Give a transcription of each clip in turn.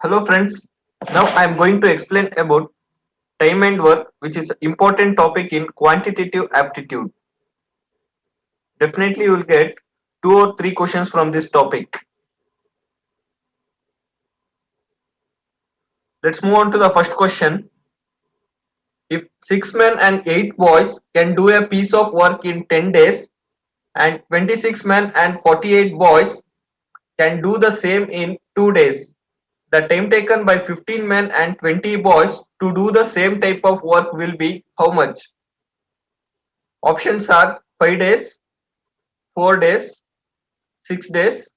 Hello friends, now I am going to explain about time and work, which is an important topic in quantitative aptitude. Definitely you will get two or three questions from this topic. Let's move on to the first question. If 6 men and 8 boys can do a piece of work in 10 days and 26 men and 48 boys can do the same in 2 days, the time taken by 15 men and 20 boys to do the same type of work will be how much? Options are 5 days, 4 days, 6 days,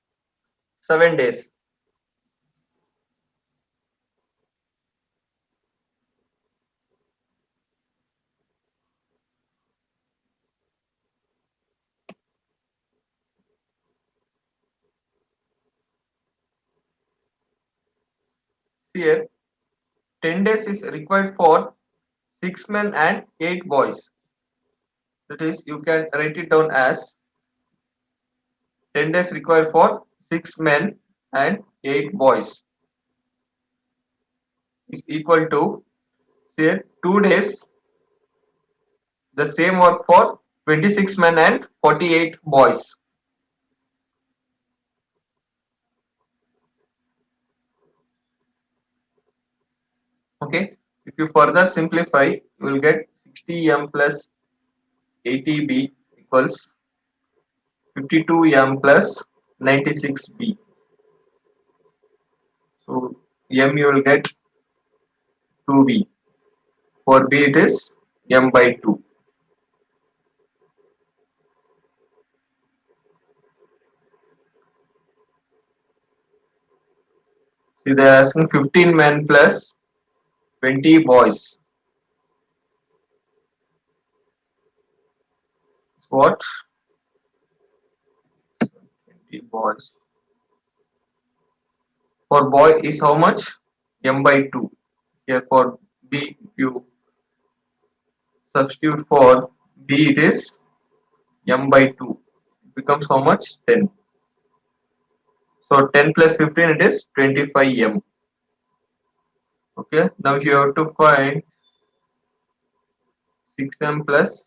7 days. Here 10 days is required for 6 men and 8 boys. That is, you can write it down as 10 days required for 6 men and 8 boys is equal to here 2 days the same work for 26 men and 48 boys. Okay, if you further simplify, you will get 60m plus 80b equals 52m plus 96b. So m you will get 2b. For b it is m by 2. See, they are asking 15 men plus 20 boys. What? 20 boys. For boy is how much? M by 2. Here for B, if you substitute for B, it is M by 2. It becomes how much? 10. So 10 plus 15, it is 25M. Okay. Now you have to find 6M plus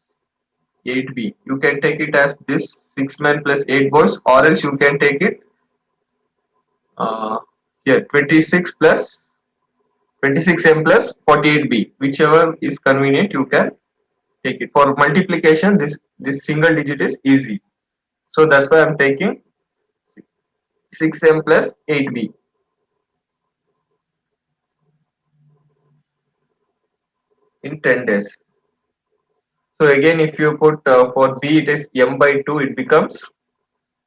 8B. You can take it as this 6 men plus 8 boys, or else you can take it here 26 plus 26m plus 48b, whichever is convenient you can take it. For multiplication, this single digit is easy, so that's why I'm taking 6m plus 8b in 10 days. So again, if you put for b it is m by 2, it becomes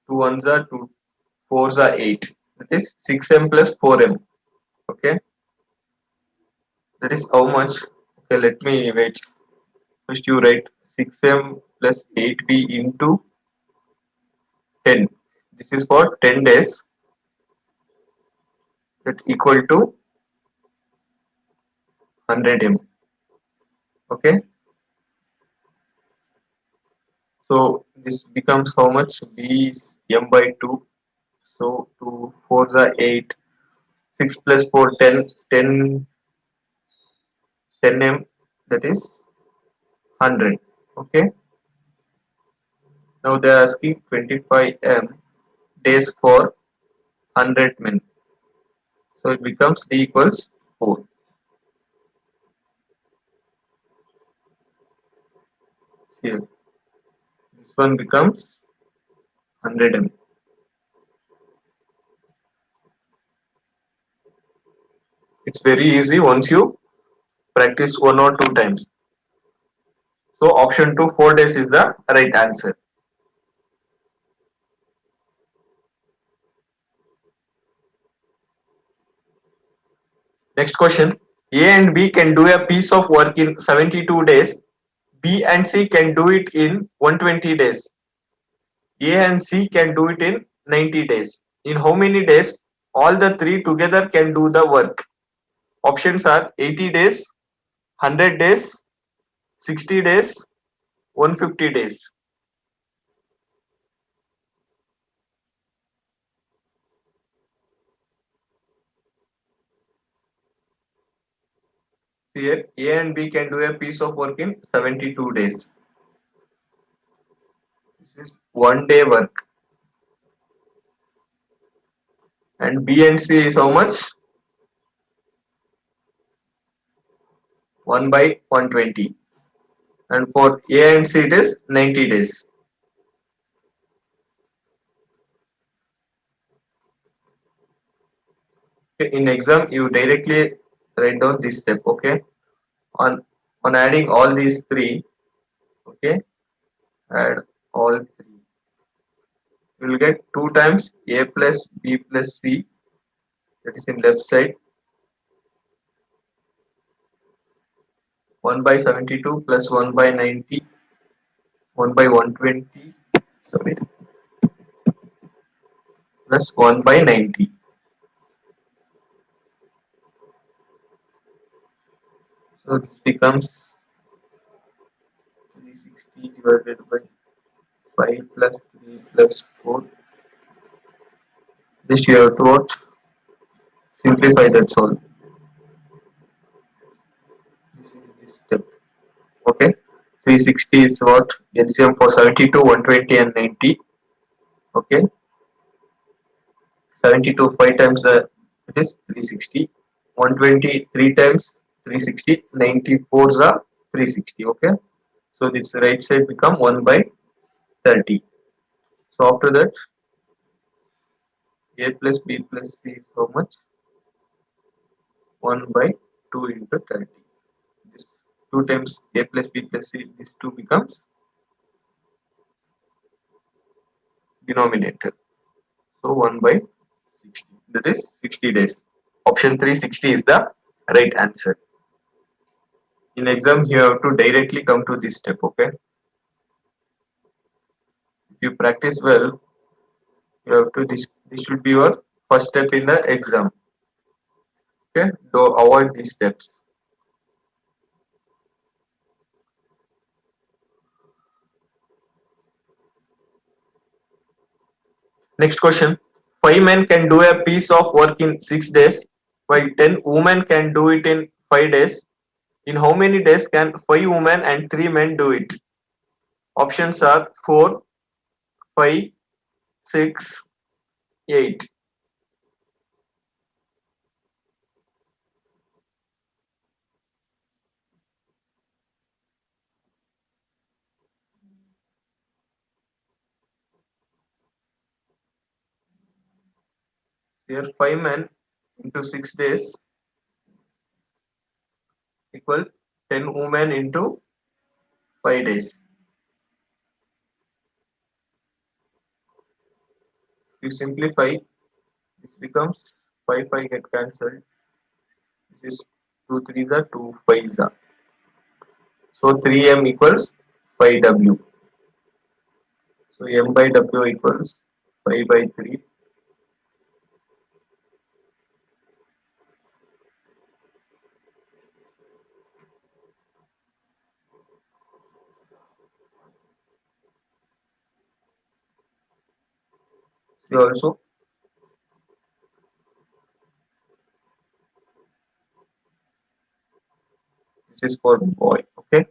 2 ones are 2 fours are 8, that is 6m plus 4m. Okay, that is how much. Okay, let me wait. First you write 6m plus 8b into 10. This is for 10 days. That equal to 100m. Okay, so this becomes how much? B is m by 2. So 2 fours are 8. 6 plus 4 10 10 10m, that is 100. Okay, now they are asking 25m days for 100 men. So it becomes D equals 4. Here this one becomes 100m. It's very easy once you practice one or two times. So option 2, 4 days is the right answer. Next question. A and B can do a piece of work in 72 days. B and C can do it in 120 days. A and C can do it in 90 days. In how many days all the three together can do the work? Options are 80 days, 100 days, 60 days, 150 days. here A and B can do a piece of work in 72 days. This is 1 day work. And B and C is how much? 1 by 120. And for A and C it is 90 days. Okay, in exam you directly write down this step. Okay, on adding all these three. Okay, add all three. You will get 2 times A plus B plus C, that is in left side. 1 by 72 plus 1 by 90, 1 by 120, sorry, plus 1 by 90. So this becomes 360 divided by 5 plus 3 plus 4. This you have to what? Simplify, that's all. This is this step. Okay. 360 is what? LCM for 72, 120 and 90. Okay. 72 5 times it is 360. 120 3 times 360. 94 is 360. Okay. So this right side become 1 by 30. So after that A plus B plus C is how much? 1 by 2 into 30. This 2 times A plus B plus C, this 2 becomes denominator. So 1 by 60. That is 60 days. Option 3, 60 is the right answer. In exam, you have to directly come to this step. Okay. If you practice well, you have to this should be your first step in the exam. Okay. Don't avoid these steps. Next question. 5 men can do a piece of work in 6 days, while 10 women can do it in 5 days. In how many days can 5 women and 3 men do it? Options are 4, 5, 6, 8. Here 5 men into 6 days equal 10 women into 5 days. If you simplify, this becomes 5 5 get cancelled. This is 2 3s are 2 5s are. So 3m equals 5w. So m by w equals 5 by 3. So also this is for boy. Okay.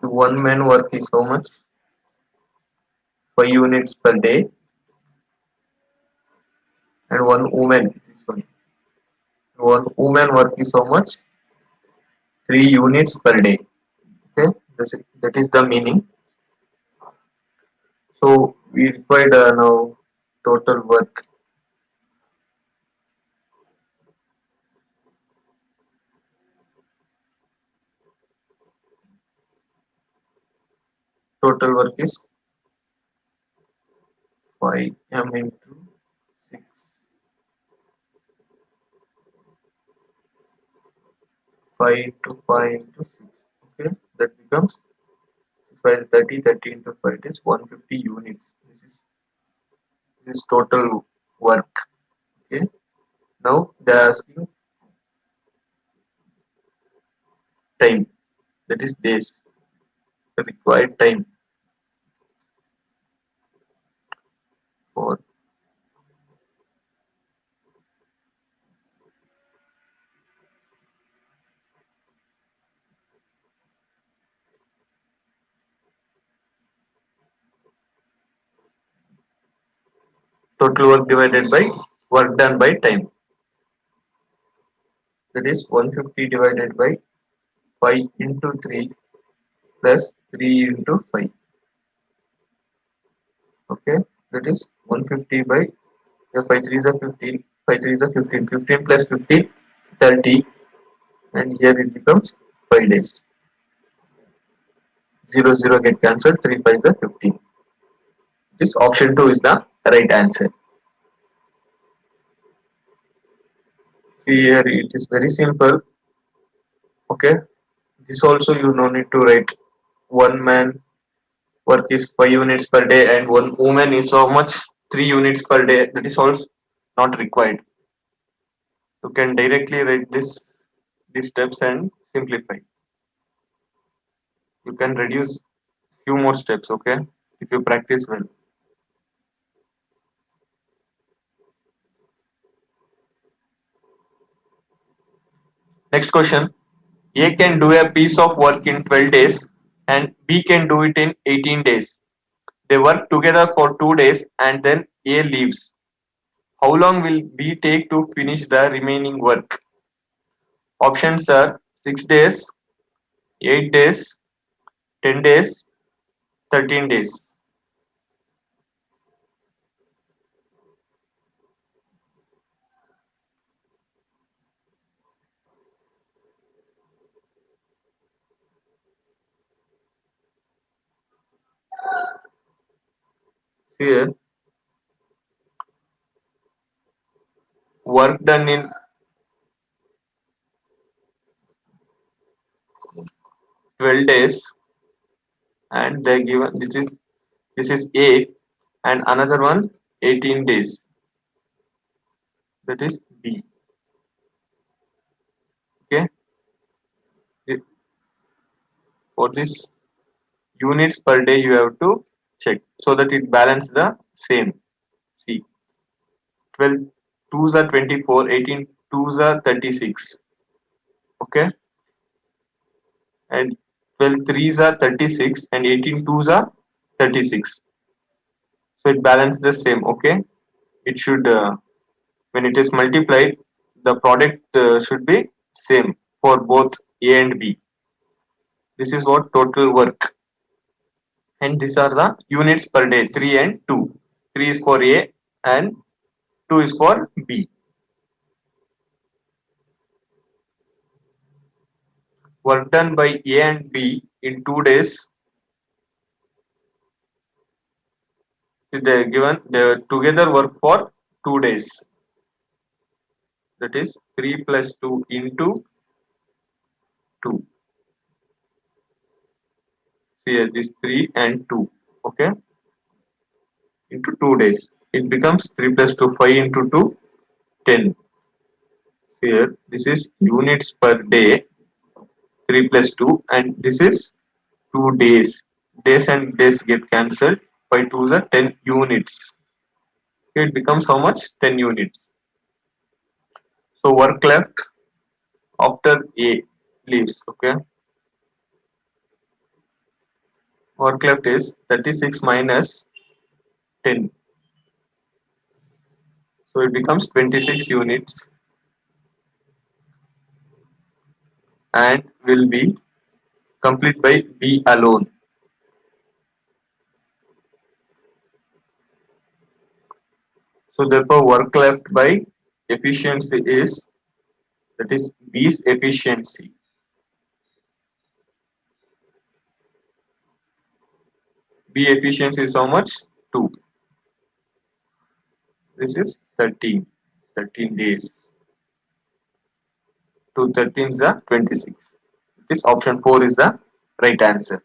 The 1 man work is how much? 5 units per day, and 1 woman, this one woman work is how much? 3 units per day. Okay, that is the meaning. So we required now total work. Total work is 5m into 6. 5 to 5 into 6. Okay, that becomes 5 30 30 into 5 is 150 units. This is total work. Okay, now they are asking time, that is days, the required time for Total work divided by work done by time. That is 150 divided by 5 into 3 plus 3 into 5. Okay, that is 150 by 5 3 is a 15, 5 3 is a 15, 15 plus 15, 30, and here it becomes 5 days. 0 0 get cancelled, 3 5 is a 15. This option 2 is the right answer. See here, it is very simple. Okay, this also you no need to write. One man work is 5 units per day and one woman is so much 3 units per day. That is also not required. You can directly write these steps and simplify. You can reduce few more steps, okay, if you practice well. Next question. A can do a piece of work in 12 days and B can do it in 18 days. They work together for 2 days and then A leaves. How long will B take to finish the remaining work? Options are 6 days, 8 days, 10 days, 13 days. Here, work done in 12 days and they given this is A and another one 18 days. That is B. Okay. For this units per day you have to check so that it balance the same. See, 12 twos are 24, 18 twos are 36. Okay, and 12 threes are 36 and 18 twos are 36. So it balance the same. Okay, it should when it is multiplied, the product should be same for both A and B. This is what total work, and these are the units per day 3 and 2. 3 is for A and 2 is for B. Work done by A and B in 2 days. They given they together work for 2 days. That is 3 plus 2 into 2. See here this 3 and 2. Okay, into 2 days. It becomes 3 plus 2 5 into 2 10. See here this is units per day 3 plus 2 and this is 2 days. Days and days get cancelled. By 2 is 10 units. It becomes how much? 10 units. So work left after A leaves. Okay, work left is 36 minus 10. So it becomes 26 units and will be complete by B alone. So therefore work left by efficiency is, that is B's efficiency. B efficiency is how much? 2. This is 13. 13 days. 2 13 is the 26. This option 4 is the right answer.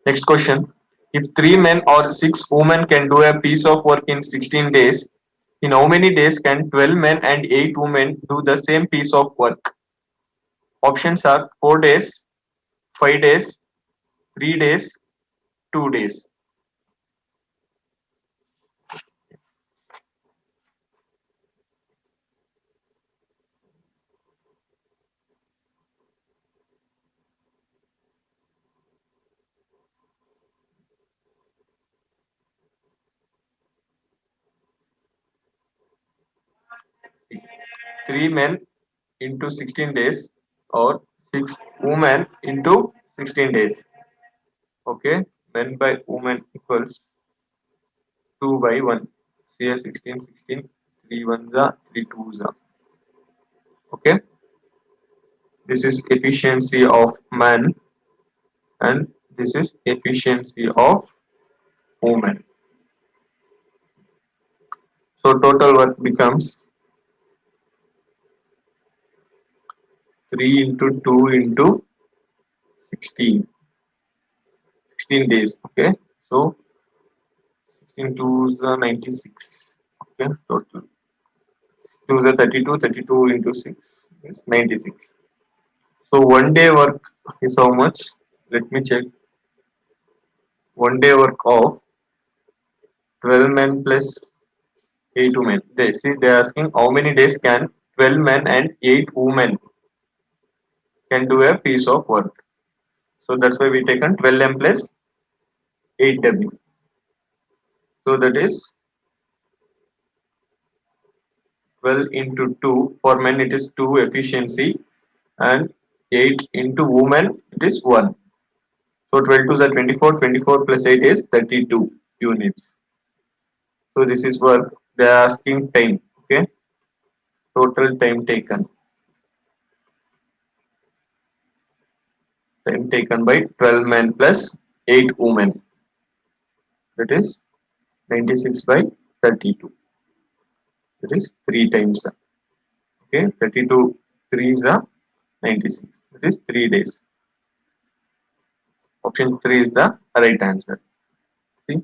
Next question. If 3 men or 6 women can do a piece of work in 16 days, in how many days can 12 men and 8 women do the same piece of work? Options are 4 days, 5 days, 3 days, 2 days. 3 men into 16 days or 6 women into 16 days. Okay, men by women equals 2 by 1. So here 16, 16, 3 ones are 3 twos are. Okay, this is efficiency of man and this is efficiency of woman. So total work becomes 3 into 2 into 16. 16 days. Okay, so 16 twos are 96. Okay, total. 2 is 32, 32 into 6 is 96. So 1 day work is how much? Let me check. 1 day work of 12 men plus 8 women. They see they are asking how many days can 12 men and 8 women can do a piece of work. So that's why we taken 12m plus 8w. So that is 12 into 2. For men it is 2 efficiency and 8 into women it is 1. So 12 to the 24, 24 plus 8 is 32 units. So this is work. They are asking time. Okay. Total time taken. Time taken by 12 men plus 8 women. That is 96 by 32. That is 3 times. Okay. 32 3s are 96. That is 3 days. Option 3 is the right answer. See,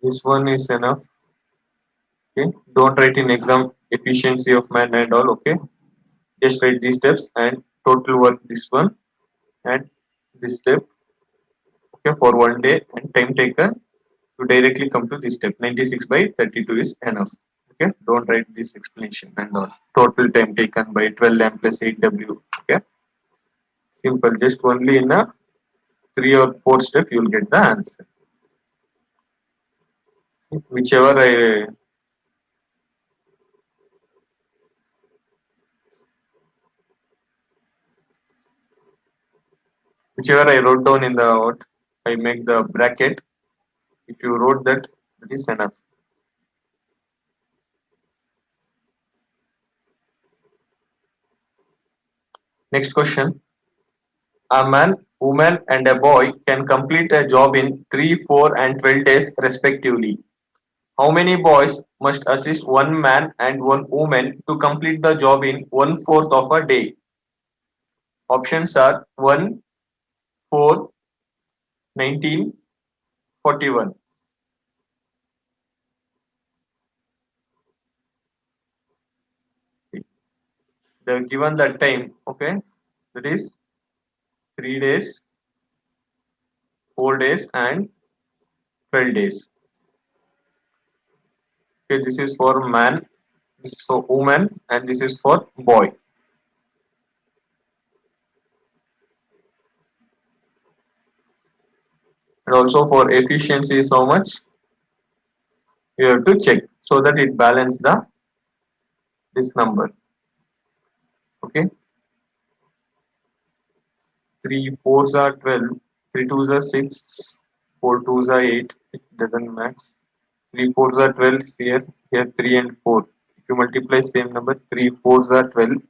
this one is enough. Okay. Don't write in exam efficiency of man and all. Okay. Just write these steps and total work this one and this step. Okay, for 1 day and time taken to directly come to this step. 96 by 32 is enough. Okay, don't write this explanation and all. Total time taken by 12m plus 8w. Okay, simple. Just only in a 3 or 4 step you will get the answer. Whichever I wrote down in the what I make the bracket. If you wrote that, that is enough. Next question. A man, woman, and a boy can complete a job in 3, 4, and 12 days respectively. How many boys must assist one man and one woman to complete the job in 1/4 of a day? Options are 1, 4, 19, 41. They are given the time, okay? That is 3 days, 4 days, and 12 days. Okay, this is for man, this is for woman, and this is for boy. And also for efficiency is how much? You have to check so that it balance the this number. Okay, 3 fours are 12, 3 twos are 6, 4 twos are 8. It doesn't match. 3 fours are 12 here, here 3 and 4. If you multiply same number, 3 fours are 12,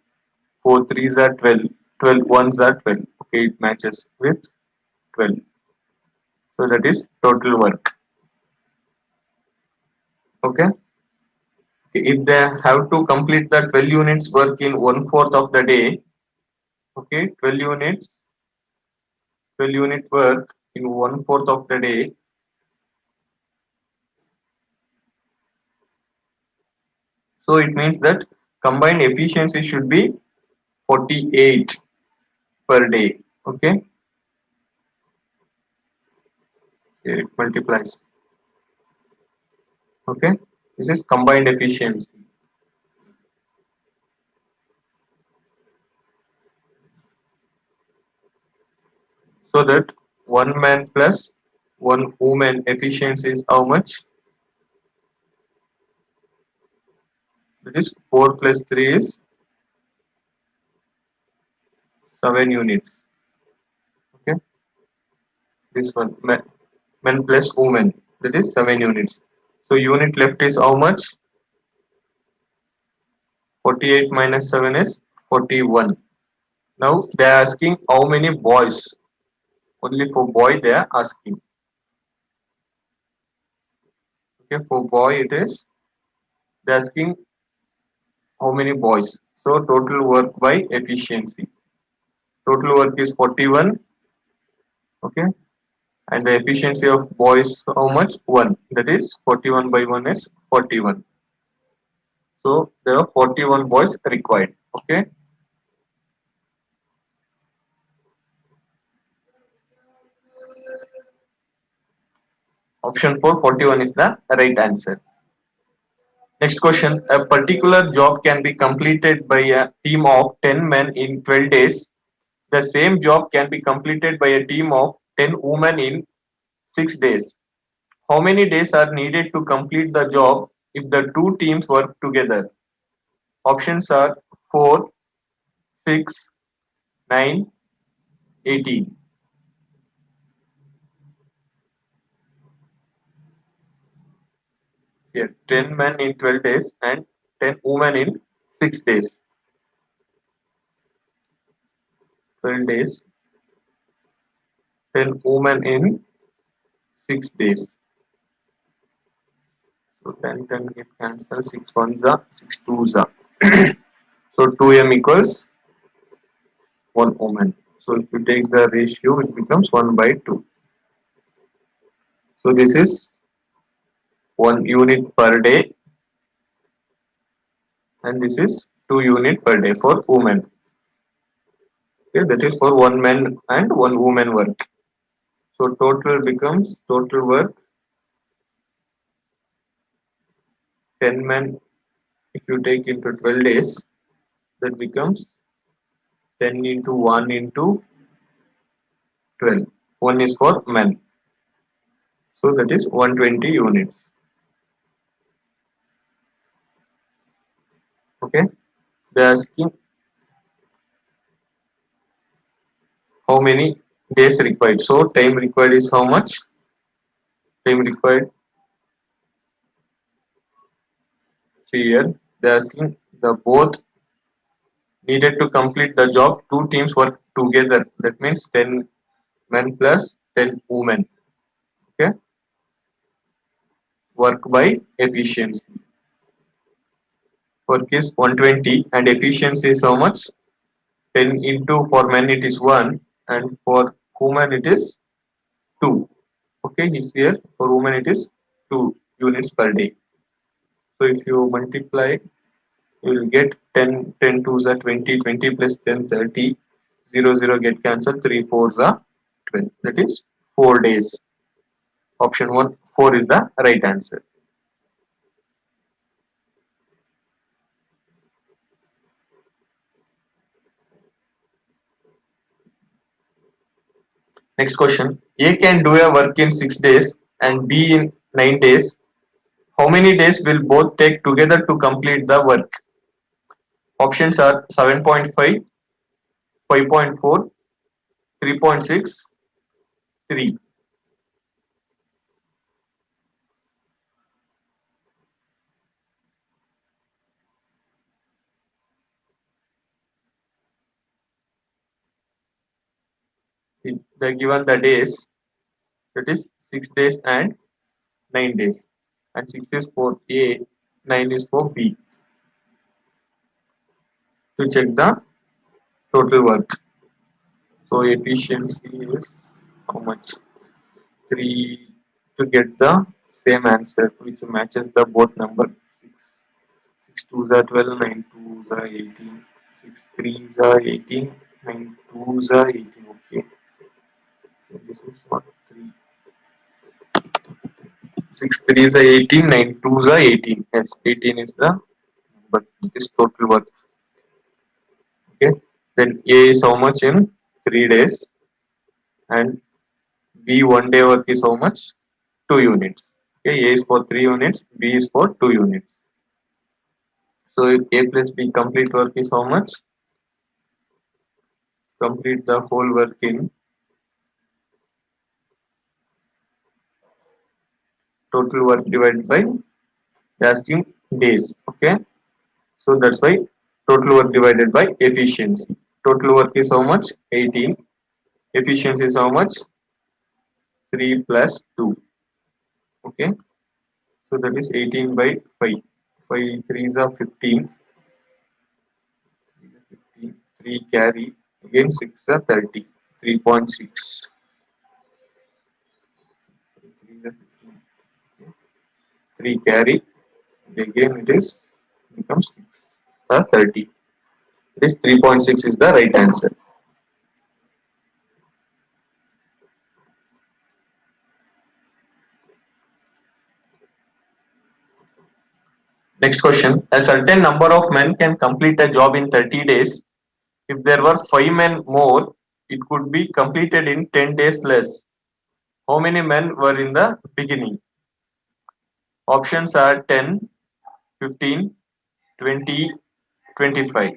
4 threes are 12, 12 ones are 12. Okay, it matches with 12. So that is total work. Okay. If they have to complete the 12 units work in 1/4 of the day, okay, 12 unit work in 1/4 of the day. So it means that combined efficiency should be 48 per day. Okay, here it multiplies. Okay, this is combined efficiency. So that one man plus one woman efficiency is how much? That is 4 plus 3 is 7 units. Okay, this one men plus women, that is 7 units. So unit left is how much? 48 minus 7 is 41. Now they are asking how many boys. Only for boy they are asking. Okay, for boy it is they are asking how many boys. So total work by efficiency. Total work is 41. Okay, and the efficiency of boys how much? 1. That is 41 by 1 is 41. So there are 41 boys required. Okay. Option 4, 41 is the right answer. Next question. A particular job can be completed by a team of 10 men in 12 days. The same job can be completed by a team of 10 women in 6 days. How many days are needed to complete the job if the two teams work together? Options are 4, 6, 9, 18. Here, 10 men in 12 days and 10 women in 6 days. 12 days, 10 women in 6 days. So 10 get cancelled, 6 ones are, 6 twos are. So 2m equals 1 woman. So if you take the ratio, it becomes 1 by 2. So this is 1 unit per day and this is 2 unit per day for women. Okay, that is for 1 man and 1 woman work. So total becomes total work 10 men. If you take into 12 days, that becomes 10 into 1 into 12. 1 is for men. So that is 120 units. Okay. They are asking how many days required. So time required is how much? Time required. See here. They are asking the both needed to complete the job. Two teams work together. That means 10 men plus 10 women. Okay. Work by efficiency. Work is 120 and efficiency is how much? 10 into for men it is 1 and for women it is 2. Okay, is here for women it is 2 units per day. So if you multiply, you will get 10, 10 twos are 20, 20 plus 10, 30, 0, 0 get cancelled, 3 fours are 12. That is 4 days. Option 1, 4 is the right answer. Next question. A can do a work in 6 days and B in 9 days. How many days will both take together to complete the work? Options are 7.5, 5.4, 3.6, 3. They given the days, that is 6 days and 9 days. And 6 is for A, 9 is for B. To check the total work. So efficiency is how much? 3 to get the same answer which matches the both number. 6. 6 twos are 12, 9 twos are 18, 6 threes are 18, 9 twos are 18. Okay. So this is what 3. 6 threes are 18, 9 twos are 18. Yes, 18 is the number. This total work. Okay. Then A is how much in 3 days and B 1 day work is how much? 2 units. Okay. A is for 3 units, B is for 2 units. So if A plus B complete work is how much? Complete the whole work in total work divided by asking days. Okay. So that's why total work divided by efficiency. Total work is how much? 18. Efficiency is how much? 3 plus 2. Okay. So that is 18 by 5. 5 3s are 15. 15. 3 carry. Again 6 are 30. 3.6. 3 are 15. 3 carry. Again it is becomes 6 or 30. It is 3.6 is the right answer. Next question. A certain number of men can complete a job in 30 days. If there were 5 men more, it could be completed in 10 days less. How many men were in the beginning? Options are 10, 15, 20, 25.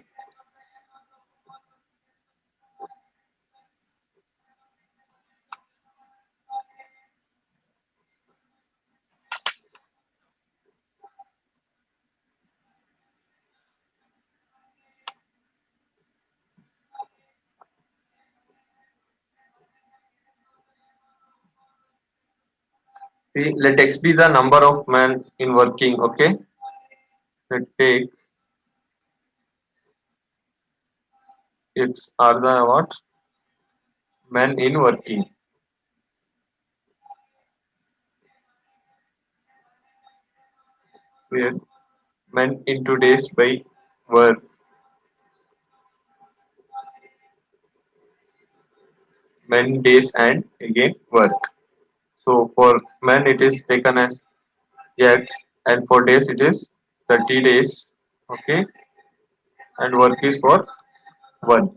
See, let x be the number of men in working, okay? Let take x are the what? Men in working. Here, men into days by work, men days and again work. So for men it is taken as x and for days it is 30 days, okay? And work is for 1,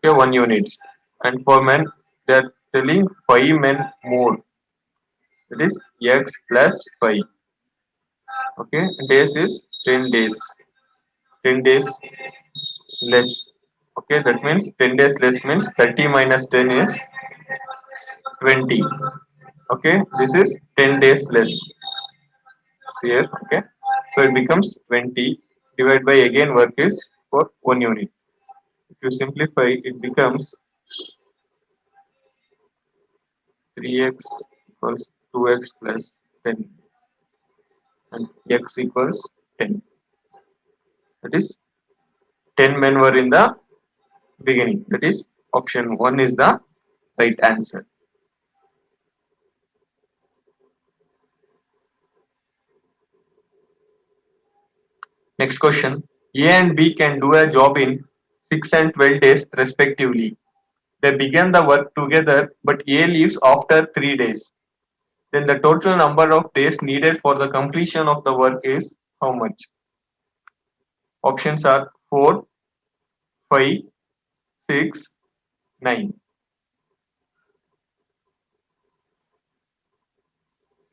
okay, 1 units. And for men they are telling 5 men more. It is x plus 5, okay? Days is 10 days. 10 days less. Okay, that means 10 days less means 30 minus 10 is 20. Okay, this is 10 days less here. Okay, so it becomes 20 divided by again work is for 1 unit. If you simplify, it becomes 3x equals 2x plus 10 and x equals 10. That is 10 men were in the beginning. That is option 1 is the right answer. Next question. A and B can do a job in 6 and 12 days respectively. They began the work together, but A leaves after 3 days. Then the total number of days needed for the completion of the work is how much? Options are 4, 5, 6, 9.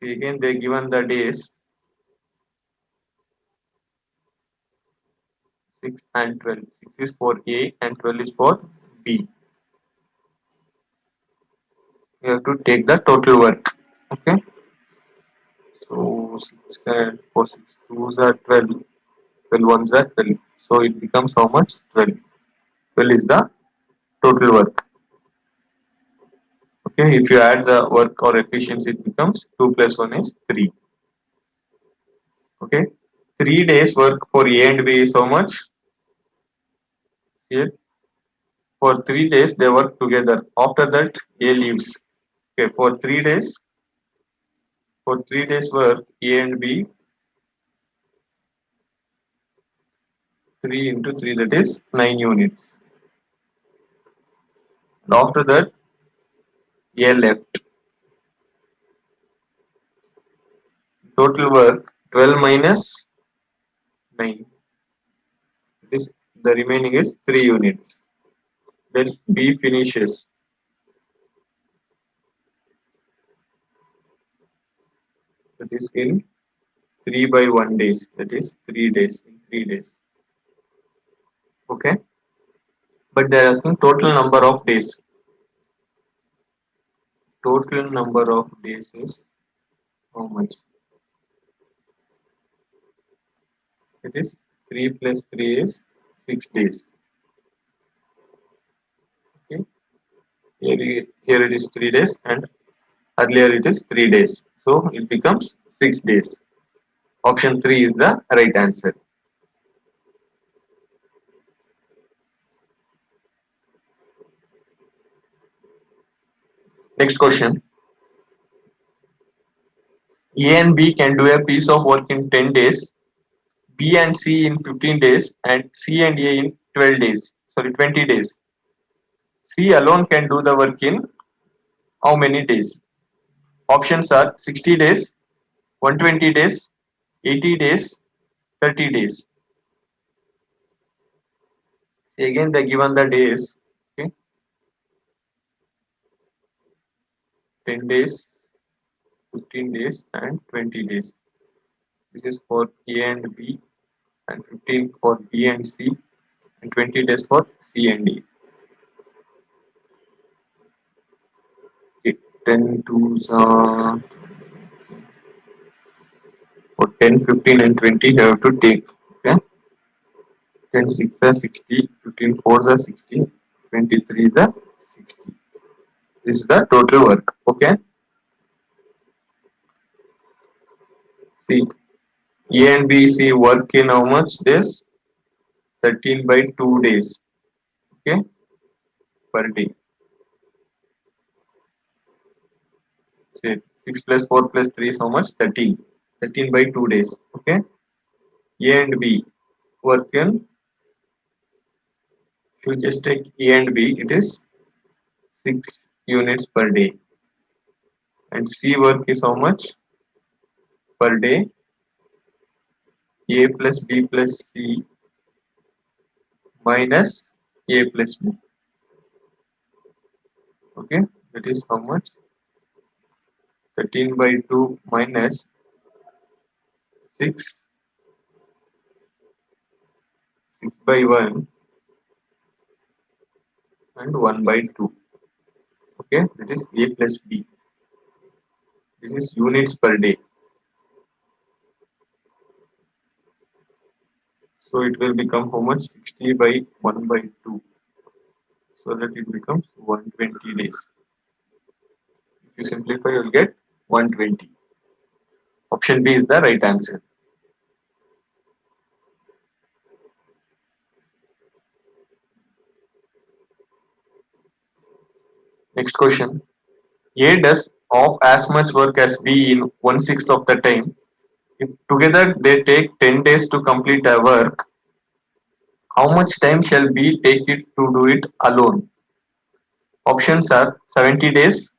See, again, they given the days 6 and 12. 6 is for A and 12 is for B. You have to take the total work. Okay. So 6 and 4, 6 2s are 12. 12 ones are 12. So it becomes how much? 12. 12 is the total work. Okay, if you add the work or efficiency, it becomes 2 plus 1 is 3. Okay, 3 days work for A and B is how much? Here, for 3 days they work together. After that, A leaves. Okay, for 3 days work, A and B, 3 into 3, that is 9 units. And after that, A left. Total work 12 minus 9. This the remaining is 3 units. Then B finishes. That is in 3 by 1 days, that is 3 days in 3 days. Okay, but they are asking total number of days. Total number of days is how much? It is 3 plus 3 is 6 days. Okay, here it is 3 days and earlier it is 3 days. So it becomes 6 days. Option 3 is the right answer. Next question. A and B can do a piece of work in 10 days, B and C in 15 days, and C and A in 12 days. Sorry, 20 days. C alone can do the work in how many days? Options are 60 days, 120 days, 80 days, 30 days. Again, they given the days. Okay, 10 days, 15 days, and 20 days. This is for A and B, and 15 for B and C, and 20 days for C and D. Okay, 10 to for 10, 15, and 20, you have to take. Okay, 10 6 are 60, 15 4 are 60, 23 is a 60. This is the total work. Okay, see, A and B C work in how much days? 13 by 2 days. Okay, per day. Say 6 plus 4 plus 3 is how much? 13. 13 by 2 days. Okay, A and B work in, if you just take A and B, it is 6 units per day. And C work is how much per day? A plus B plus C minus A plus B. Okay, that is how much? 13 by 2 minus 6, 6 by 1 and 1 by 2. Okay, that is A plus B. This is units per day. So it will become how much? 60 by 1 by 2. So that it becomes 120 days. If you simplify, you will get 120. Option B is the right answer. Next question. A does of as much work as B in 1/6 of the time. If together they take 10 days to complete a work, how much time shall B take it to do it alone? Options are 70 days,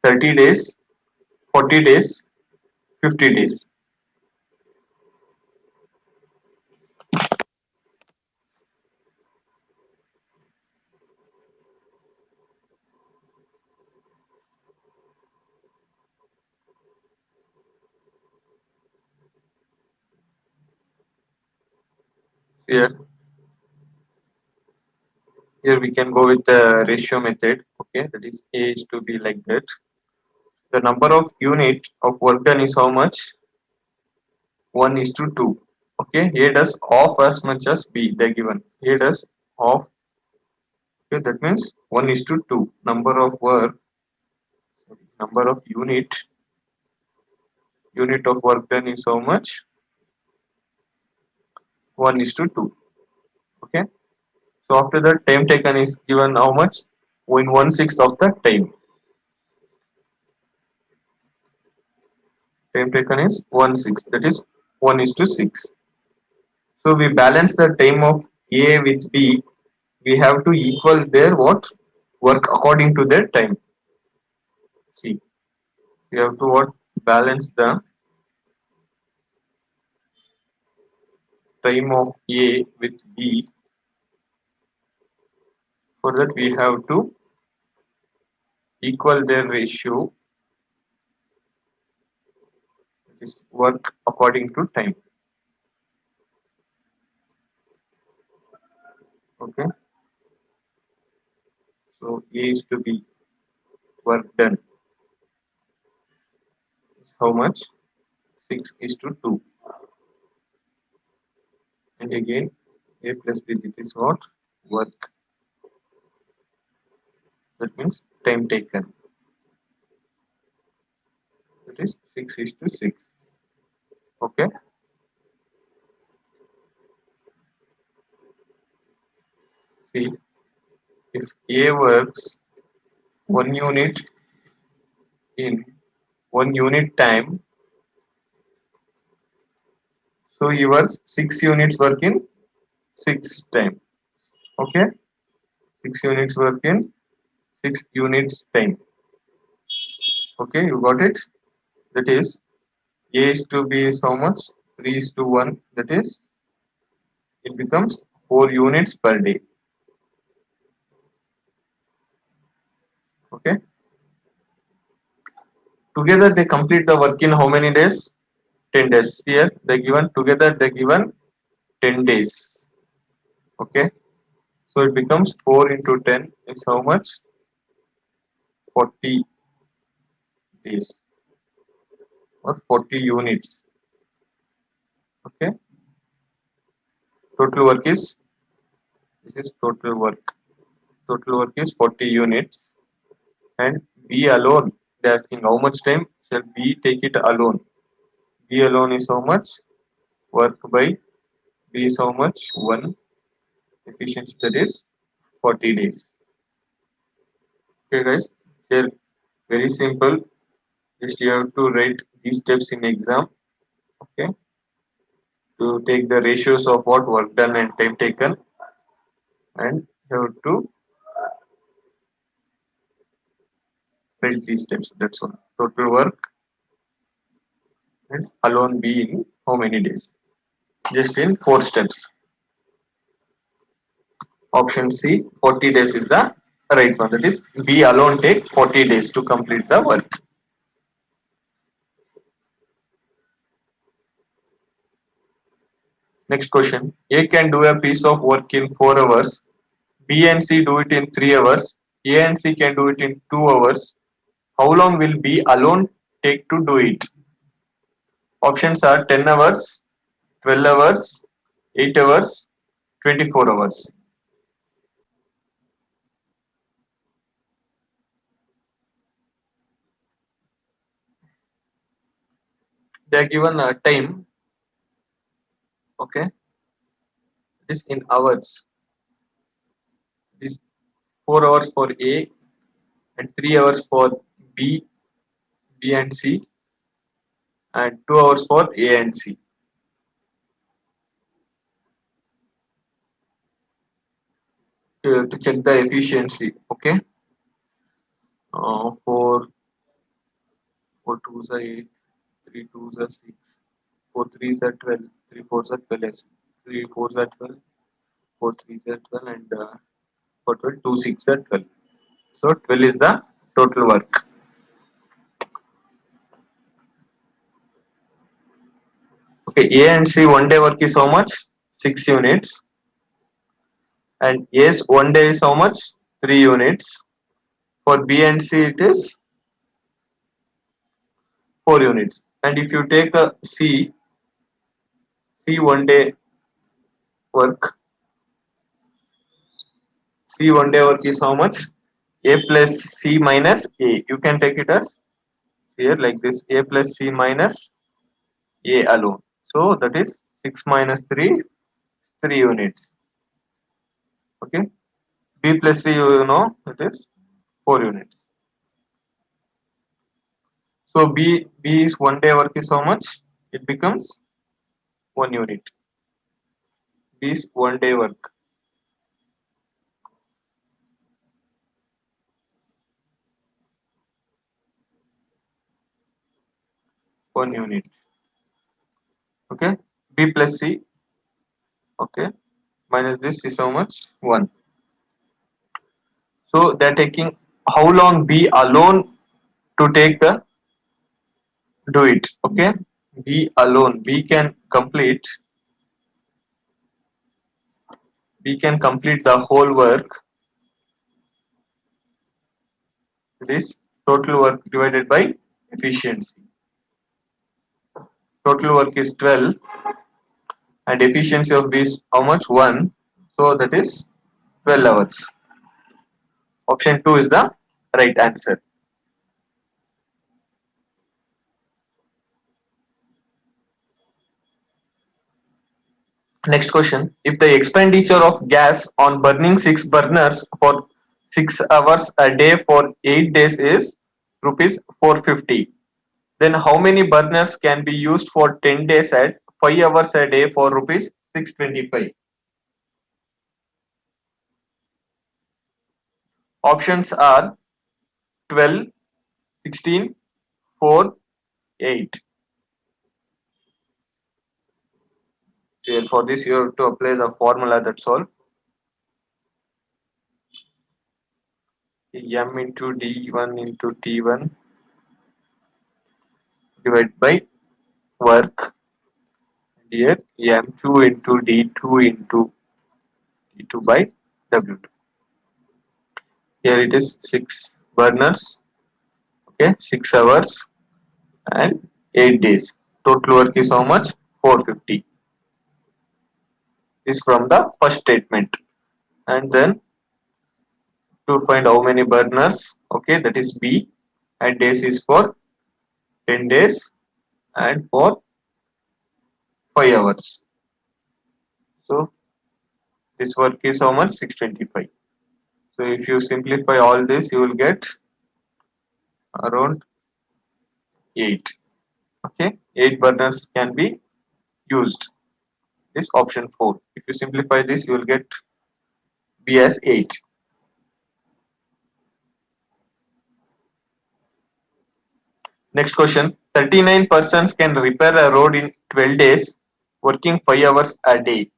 30 days, 40 days, 50 days. Here, here we can go with the ratio method. Okay, that is A is to be like that. The number of unit of work done is how much? 1 is to 2. Okay, A does half as much as B, they given. A does half. Okay, that means 1 is to 2. Number of work, number of unit of work done is how much? 1 is to 2. Okay, so after that, time taken is given how much? In 1/6 of the time. Time taken is 1/6, that is 1 is to 6. So we balance the time of A with B. We have to equal their what? Work according to their time. See, we have to what? Balance the time of A with B. For that, we have to equal their ratio. is work according to time. Okay, so A is to B, work done is how much? 6 is to 2. And again, A plus B, it is what? Work. That means time taken. That is 6 is to 6. Okay. See, if A works 1 unit in 1 unit time, so he works 6 units work in 6 time. Okay, 6 units work in 6 units time. Okay, you got it. That is A is to B is how much? 3 is to 1. That is it becomes 4 units per day. Okay. Together they complete the work in how many days? 10 days. Here they given together they given 10 days. Okay. So it becomes 4 into 10 is how much? 40 days or 40 units. Okay. Total work is this is total work. Total work is 40 units and B alone. They are asking how much time shall B take it alone. B alone is how much? Work by B is how much? 1 efficiency, that is 40 days. Okay guys, here very simple. Just you have to write these steps in exam. Okay, to take the ratios of what work done and time taken, and you have to write these steps. That's all. Total work and alone be in how many days? Just in 4 steps. Option C, 40 days is the right one. That is B alone take 40 days to complete the work. Next question. A can do a piece of work in 4 hours. B and C do it in 3 hours. A and C can do it in 2 hours. How long will B alone take to do it? Options are 10 hours, 12 hours, 8 hours, 24 hours. They are given a time, okay, this in hours. This 4 hours for A and 3 hours for B, B and C, and 2 hours for A and C. To check the efficiency, okay. 4 2s are 8, 3 2s are 6, 4 3s are 12, 3 4s are 12, yes. 3 4s are 12, 4 3s are 12, and 4 12, 2 6 are 12. So 12 is the total work. Okay, A and C 1 day work is how much? 6 units. And A's 1 day is how much? 3 units. For B and C it is 4 units. And if you take a C 1 day work, C 1 day work is how much? A plus C minus A. You can take it as here like this, A plus C minus A alone. So that is 6 minus 3, 3 units. Okay. B plus C, you know, it is 4 units. So B is 1 day work is how much? It becomes 1 unit. B is 1 day work. One unit. Okay. B plus C. Okay. Minus this is how much? 1. So they're taking how long B alone to take the do it. Okay. B alone, B can complete the whole work. It is total work divided by efficiency. Total work is 12 and efficiency of B is how much? 1. So that is 12 hours. Option 2 is the right answer. Next question. If the expenditure of gas on burning 6 burners for 6 hours a day for 8 days is rupees 450, then how many burners can be used for 10 days at 5 hours a day for rupees 625? Options are 12, 16, 4, 8. So for this you have to apply the formula, that's all. M into D1 into T1 divided by work. Here M2 into D2 into T2 by W2. Here it is 6 burners, okay, 6 hours and 8 days. Total work is how much? 450. This from the first statement. And then to find how many burners, okay, that is B, and days is for 10 days and for 5 hours. So this work is how much? 625. So if you simplify all this, you will get around 8. Okay, 8 burners can be used. This option 4. If you simplify this, you will get B as 8. Next question. 39 persons can repair a road in 12 days, working 5 hours a day.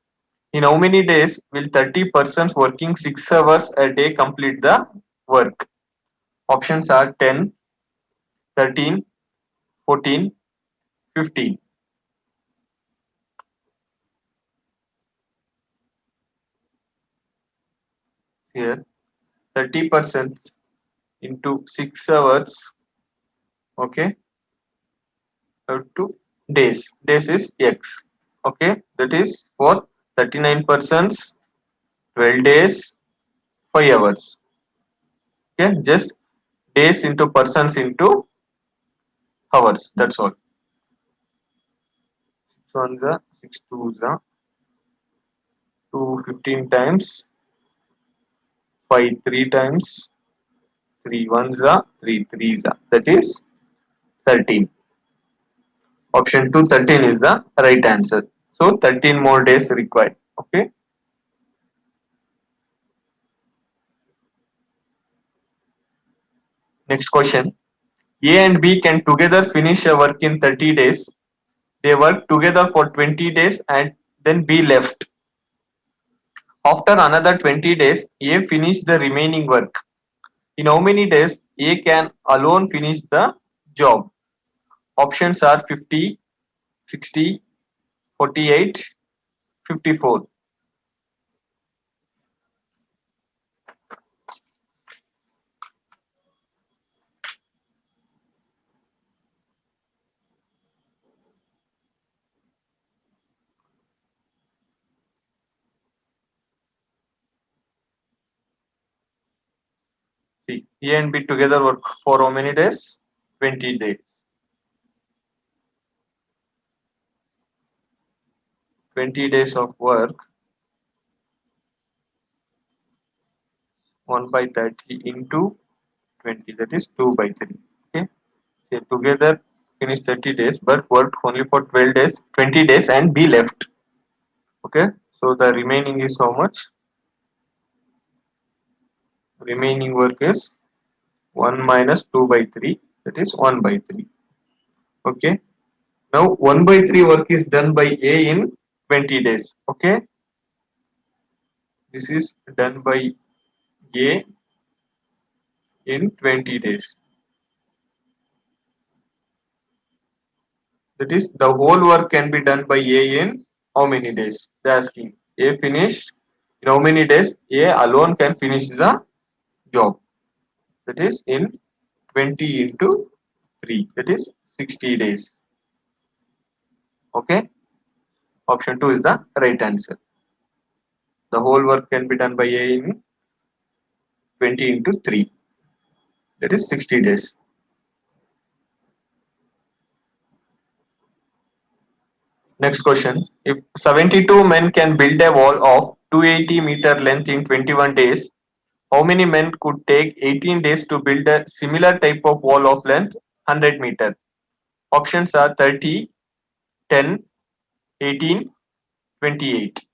In how many days will 30 persons working 6 hours a day complete the work? Options are 10, 13, 14, 15. Here 30% into 6 hours, okay, to days. Days is X. Okay, that is for 39 persons, 12 days, 5 hours. Okay, just days into persons into hours. That's all. 6 ones are 6 twos are 2 15 times, 5 3 times, 3 ones are 3 threes are. That is 13. Option 2, 13 is the right answer. So 13 more days required. Okay. Next question. A and B can together finish a work in 30 days. They work together for 20 days and then B left. After another 20 days, A finished the remaining work. In how many days A can alone finish the job? Options are 50, 60, 48, 54. See, A and B together work for how many days? 20 days. 20 days of work, 1 by 30 into 20, that is 2 by 3. Okay. So together finish 30 days but worked only for 12 days, 20 days and B left. Okay. So the remaining is how much? Remaining work is 1 minus 2 by 3, that is 1 by 3. Okay. Now 1 by 3 work is done by A in 20 days. Okay. This is done by A in 20 days. That is, the whole work can be done by A in how many days? They're asking. A finished in how many days? A alone can finish the job. That is in 20 into 3. That is 60 days. Okay. Option 2 is the right answer. The whole work can be done by A in 20 into 3. That is 60 days. Next question. If 72 men can build a wall of 280-meter length in 21 days, how many men could take 18 days to build a similar type of wall of length 100 meter? Options are 30, 10, 18, 28.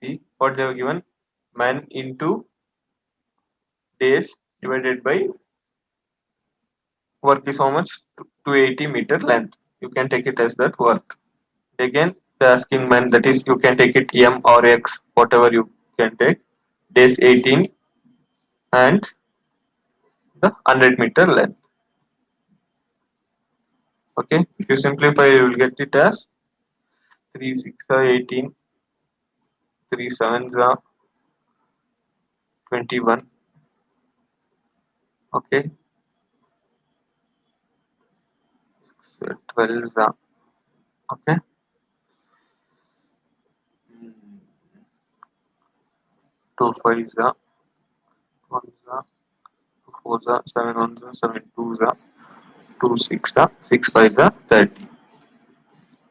See what they have given? Man into days divided by work is how much? 280-meter length. You can take it as that work. Again, the asking man, that is, you can take it M or X, whatever you can take. Days 18 and the 100-meter length. Okay, if you simplify, you will get it as 3 6 are 18, 3 7s are 21. Okay, so 12s are okay. 2 5s are 1s are 2 4s are 7 1s are 7 2s are 2 6 are 6 5s are 30.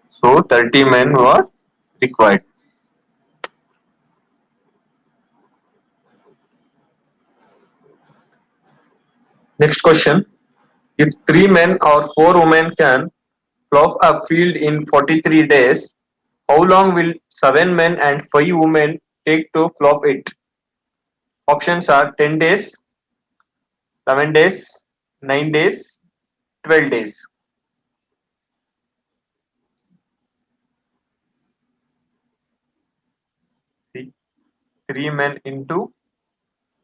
So 30 men were required. Next question. If 3 men or 4 women can plough a field in 43 days, how long will 7 men and 5 women take to plough it? Options are 10 days, 11 days, 9 days, 12 days. See, 3 men into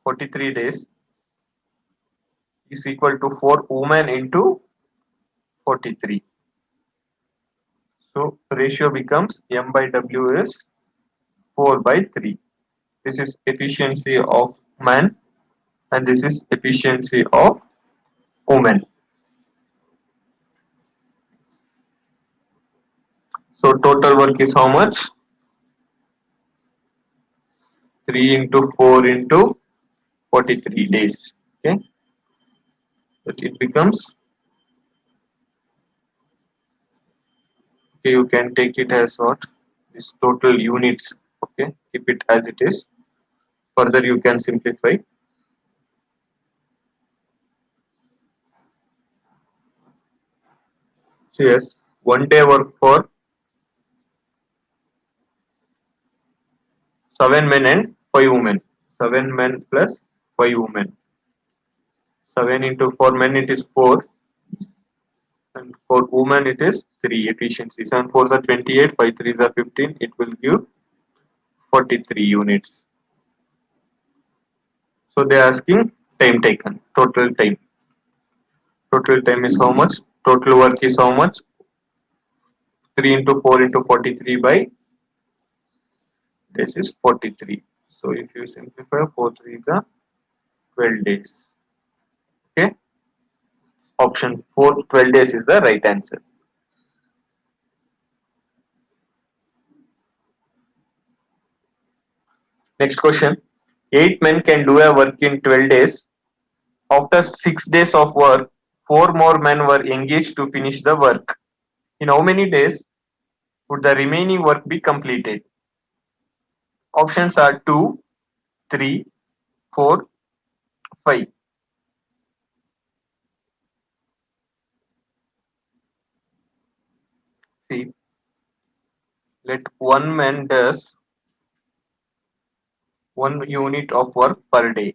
43 days is equal to 4 women into 43. So ratio becomes M by W is 4 by 3. This is efficiency of man and this is efficiency of woman. So total work is how much? 3 into 4 into 43 days. Okay, but it becomes, okay, you can take it as what? This total units. Okay, keep it as it is. Further, you can simplify. So here, 1 day work for 7 men and 5 women. 7 men plus 5 women. 7 into 4 men it is 4 and for women it is 3 efficiency. 7 4s are 28, 5 3s are 15. It will give 43 units. So they are asking time taken, total time. Total time is how much? Total work is how much? 3 into 4 into 43 by this is 43. So if you simplify, 4 3 is a 12 days. Okay, option 4 12 days is the right answer. Next question. 8 men can do a work in 12 days. After 6 days of work, 4 more men were engaged to finish the work. In how many days would the remaining work be completed? Options are 2, 3, 4, 5. See, let one man does 1 unit of work per day.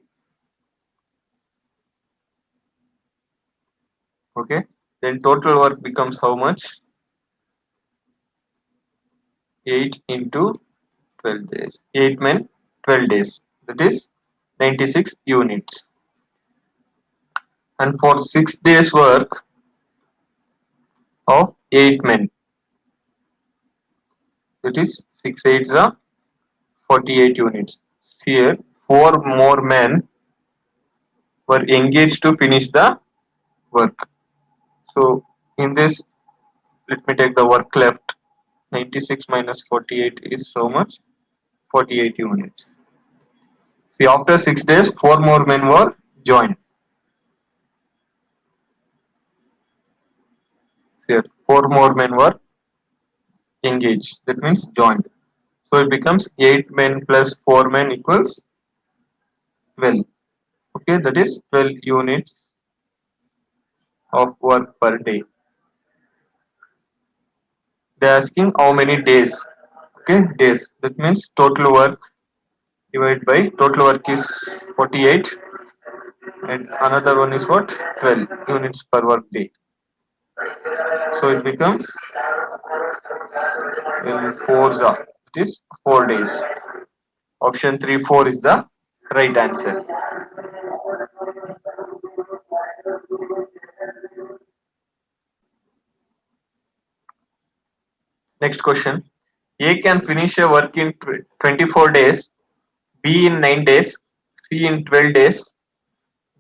Okay, then total work becomes how much? 8 into 12 days. 8 men, 12 days. That is 96 units. and for 6 days work of 8 men. That is 6 8s are 48 units. Here 4 more men were engaged to finish the work. So in this, let me take the work left. 96 minus 48 is so much? 48 units. See, after 6 days, 4 more men were joined. Here, 4 more men were engaged. That means joined. So it becomes 8 men plus 4 men equals 12. Okay, that is 12 units of work per day. They are asking how many days. Okay, days. That means total work divided by total work is 48 and another one is what? 12 units per work day. So it becomes in 4 it is 4 days. Option 3 4 is the right answer. Next question. A can finish a work in 24 days, B in 9 days, C in 12 days.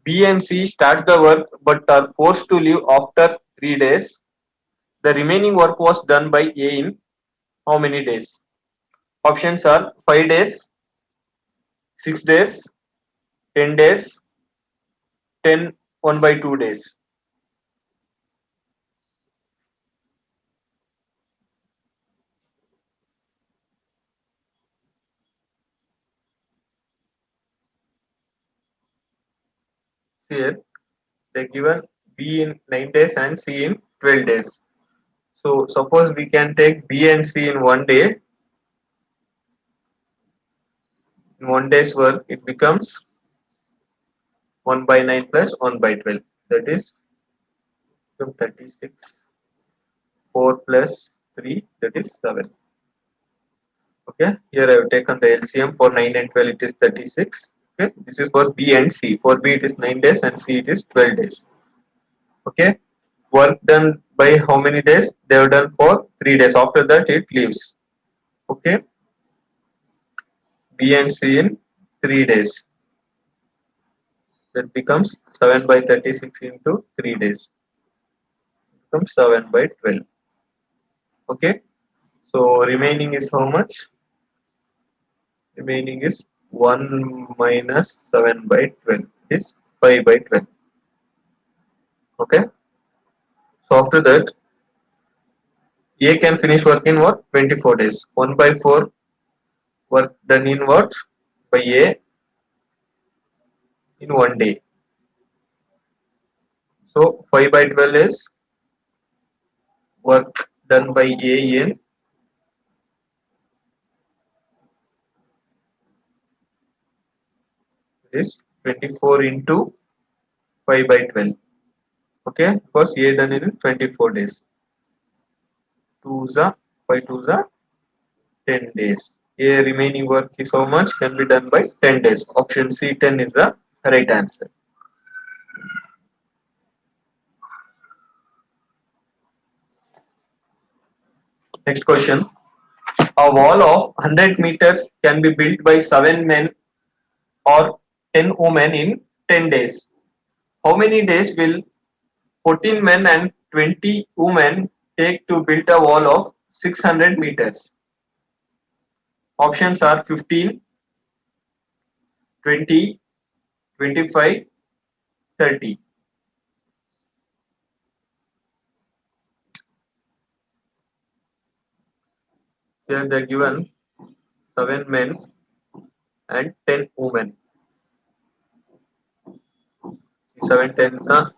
B and C start the work but are forced to leave after 3 days. The remaining work was done by A in how many days? Options are 5 days, 6 days, 10 days, 10 1 by 2 days. Here they given B in 9 days and C in 12 days. So suppose we can take B and C in 1 day. In 1 day's work, it becomes 1 by 9 plus 1 by 12. That is 36. 4 plus 3, that is 7. Okay, here I have taken the LCM for 9 and 12, it is 36. Okay, this is for B and C. For B, it is 9 days and C, it is 12 days. Okay, work done by how many days? They have done for 3 days. After that, it leaves. Okay, B and C in 3 days. That becomes 7 by 36 into 3 days. Becomes 7 by 12. Okay, so remaining is how much? Remaining is 1 minus 7 by 12 is 5 by 12. Okay, so after that, A can finish work in what? 24 days. 1 by 4 work done in what? By A in 1 day. So 5 by 12 is work done by A in is 24 into 5 by 12. Okay, because A done in 24 days. 2 is 5 2 is 10 days. A remaining work is how much? Can be done by 10 days. Option C 10 is the right answer. Next question. A wall of 100 meters can be built by 7 men or 10 women in 10 days. How many days will 14 men and 20 women take to build a wall of 600 meters? Options are 15, 20, 25, 30. Here they are given 7 men and 10 women. 7 tens are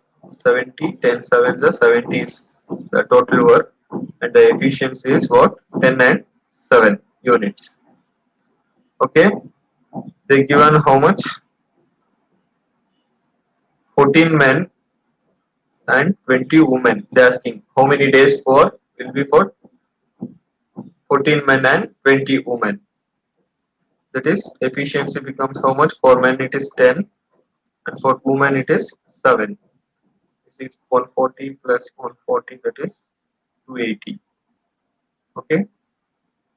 70, 10 sevens are 70 is the total work, and the efficiency is what? 10 and 7 units. Okay, they given how much? 14 men and 20 women. They are asking how many days for will be for 14 men and 20 women. That is efficiency becomes how much? For men it is 10 and for women it is 7. is 140 plus 140, that is 280. Okay,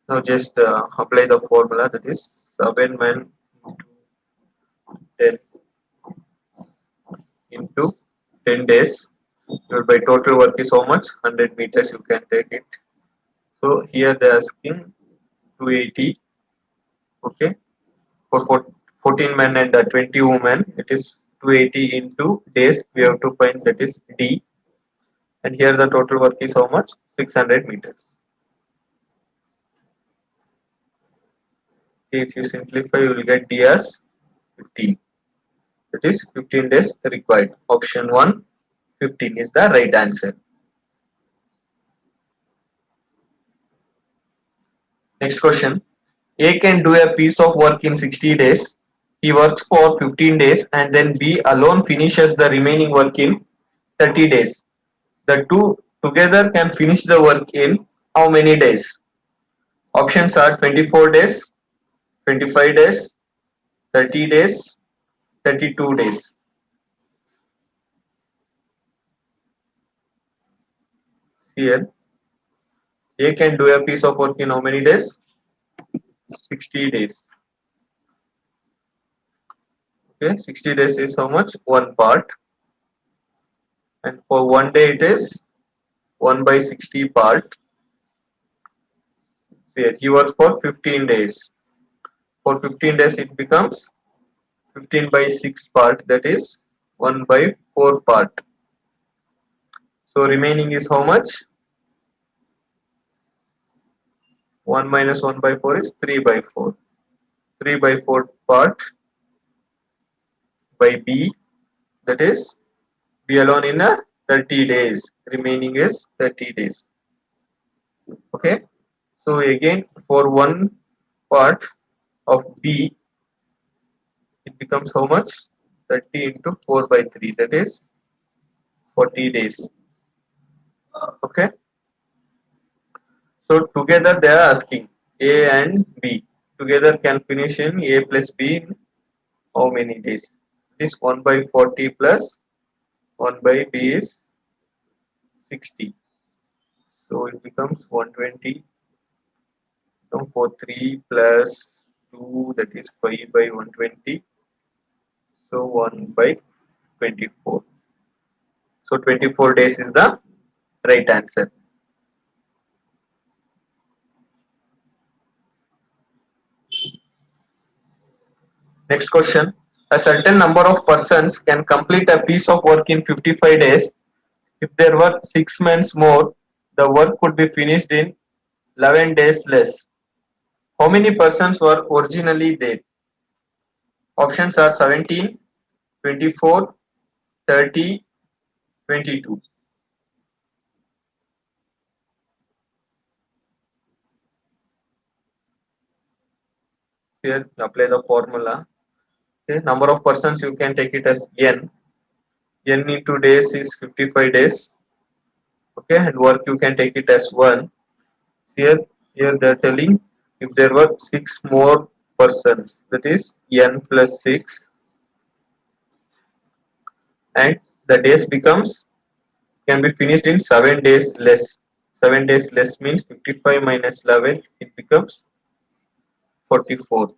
now just apply the formula, that is 7 men into 10 into 10 days. Your by total work is how much? 100 meters, you can take it. So here they are asking 280. Okay, for 14 men and 20 women, it is 280 into days. We have to find, that is D. And here the total work is how much? 600 meters. If you simplify, you will get D as 15. That is 15 days required. Option 1, 15 is the right answer. Next question. A can do a piece of work in 60 days. He works for 15 days and then B alone finishes the remaining work in 30 days. The two together can finish the work in how many days? Options are 24 days, 25 days, 30 days, 32 days. Here, A can do a piece of work in how many days? 60 days. Okay, 60 days is how much? One part. And for one day it is 1 by 60 part. Here, he works for 15 days. For 15 days it becomes 15 by 6 part, that is 1 by 4 part. So remaining is how much? 1 minus 1 by 4 is 3 by 4. 3 by 4 part by B, that is B alone in a 30 days. Remaining is 30 days. Okay. So again for one part of B, it becomes how much? 30 into 4 by 3, that is 40 days. Okay. So together they are asking A and B together can finish in A plus B in how many days? It is 1 by 40 plus 1 by B is 60. So it becomes 120. So for 3 plus 2, that is 5 by 120. So 1 by 24. So 24 days is the right answer. Next question. A certain number of persons can complete a piece of work in 55 days. If there were 6 months more, the work could be finished in 11 days less. How many persons were originally there? Options are 17, 24, 30, 22. Here apply the formula. Okay, number of persons you can take it as n. N into days is 55 days. Okay, and work you can take it as 1. Here they are telling if there were 6 more persons, that is n plus 6, and the days becomes can be finished in 7 days less. 7 days less means 55 minus 11, it becomes 44.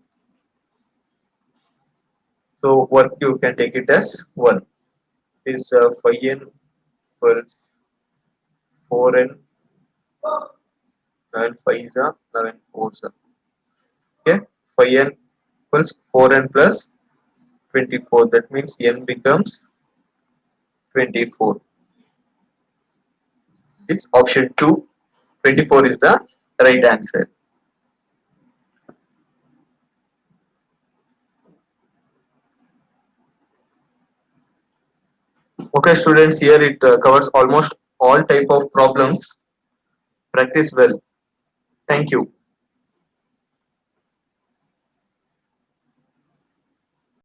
So work you can take it as 1. Is 5n equals 4n and 5 is 11 4s. Okay, 5n equals 4n plus 24. That means n becomes 24. It's option 2. 24 is the right answer. Okay, students, here it covers almost all type of problems. Practice well. Thank you.